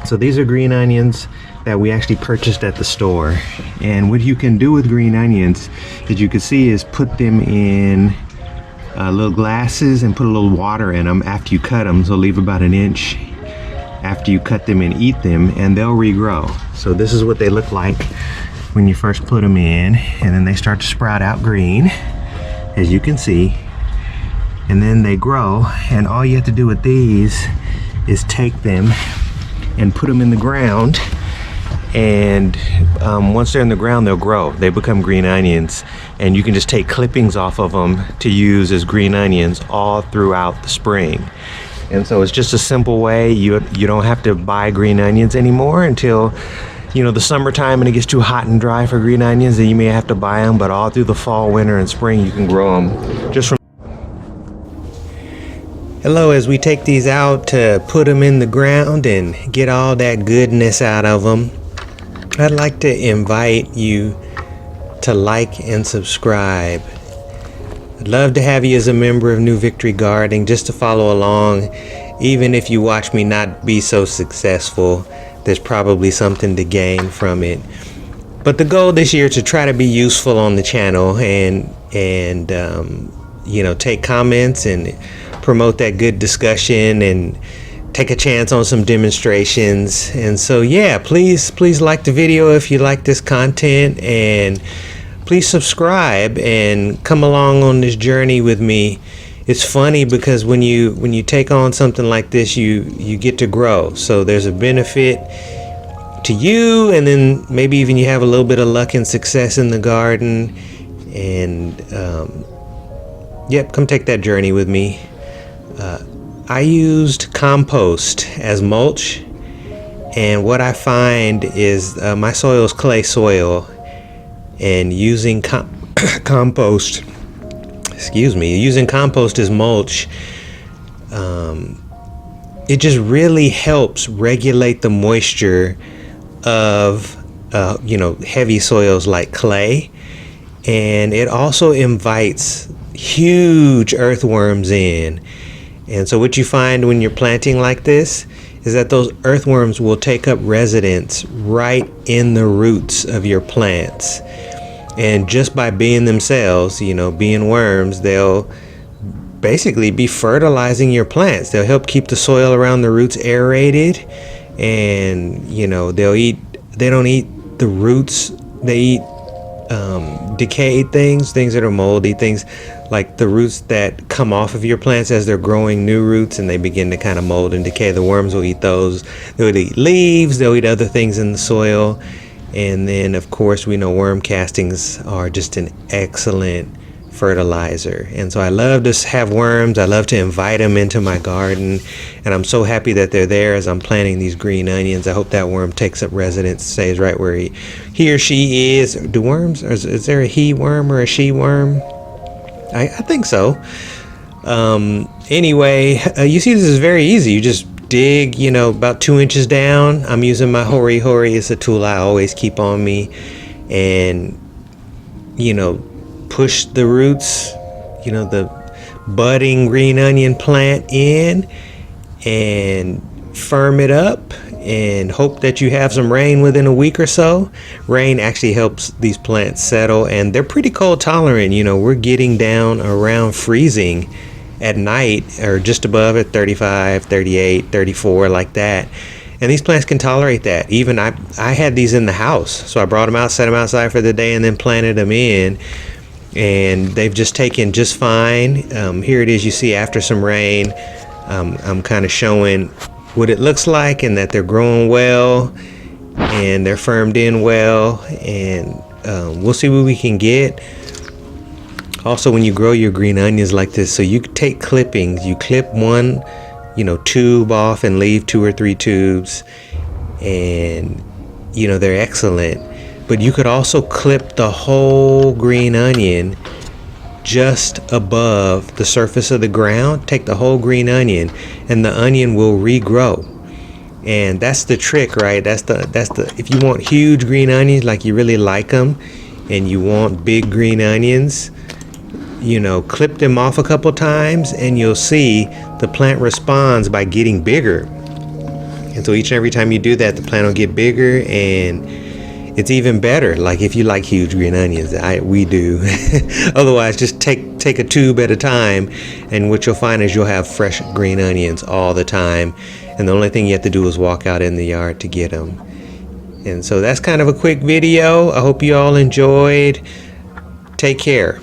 So these are green onions that we actually purchased at the store. And what you can do with green onions, as you can see, is put them in little glasses and put a little water in them after you cut them. So leave about an inch after you cut them and eat them, and they'll regrow. So this is what they look like when you first put them in, and then they start to sprout out green, as you can see, and then they grow. And all you have to do with these is take them and put them in the ground, and once they're in the ground, they'll grow. They become green onions, and you can just take clippings off of them to use as green onions all throughout the spring. And so it's just a simple way. You don't have to buy green onions anymore until, you know, the summertime, and it gets too hot and dry for green onions, then you may have to buy them. But all through the fall, winter, and spring, you can grow them just from. Hello, as we take these out to put them in the ground and get all that goodness out of them, I'd like to invite you to like and subscribe. I'd love to have you as a member of New Victory Gardening, just to follow along. Even if you watch me not be so successful, there's probably something to gain from it. But the goal this year is to try to be useful on the channel and you know, take comments and promote that good discussion and take a chance on some demonstrations. And so yeah, please like the video if you like this content, and please subscribe and come along on this journey with me. It's funny because when you take on something like this, you get to grow. So there's a benefit to you, and then maybe even you have a little bit of luck and success in the garden. And yep, come take that journey with me. I used compost as mulch, and what I find is my soil is clay soil, and using compost, using compost as mulch, it just really helps regulate the moisture of you know, heavy soils like clay, and it also invites huge earthworms in. And so what you find when you're planting like this is that those earthworms will take up residence right in the roots of your plants. And just by being themselves, you know, being worms, they'll basically be fertilizing your plants. They'll help keep the soil around the roots aerated, and you know, they don't eat the roots, they eat decayed things that are moldy, things like the roots that come off of your plants as they're growing new roots and they begin to kind of mold and decay. The worms will eat those. They'll eat leaves, they'll eat other things in the soil. And then of course we know worm castings are just an excellent fertilizer. And so I love to have worms. I love to invite them into my garden, and I'm so happy that they're there as I'm planting these green onions. I hope that worm takes up residence, stays right where he or she is. Do worms, or is there a he worm or a she worm? I think so. Anyway, you see, this is very easy. You just dig, you know, about 2 inches down. I'm using my Hori Hori. It's a tool I always keep on me, and you know, push the roots, you know, the budding green onion plant in, and firm it up, and hope that you have some rain within a week or so. Rain actually helps these plants settle, and they're pretty cold tolerant. You know, we're getting down around freezing at night, or just above at 35, 38, 34, like that. And these plants can tolerate that. Even I had these in the house, so I brought them out, set them outside for the day, and then planted them in, and they've just taken just fine. Here it is, you see, after some rain. I'm kind of showing what it looks like, and that they're growing well and they're firmed in well, and we'll see what we can get. Also, when you grow your green onions like this, so you take clippings, you clip one, you know, tube off and leave 2 or 3 tubes, and you know, they're excellent. But you could also clip the whole green onion just above the surface of the ground. Take the whole green onion, and the onion will regrow. And that's the trick, right? That's the if you want huge green onions, like you really like them, and you want big green onions, you know, clip them off a couple times, and you'll see the plant responds by getting bigger. And so each and every time you do that, the plant will get bigger, and it's even better. Like if you like huge green onions, we do. Otherwise, just take a tube at a time, and what you'll find is you'll have fresh green onions all the time. And the only thing you have to do is walk out in the yard to get them. And so that's kind of a quick video. I hope you all enjoyed. Take care.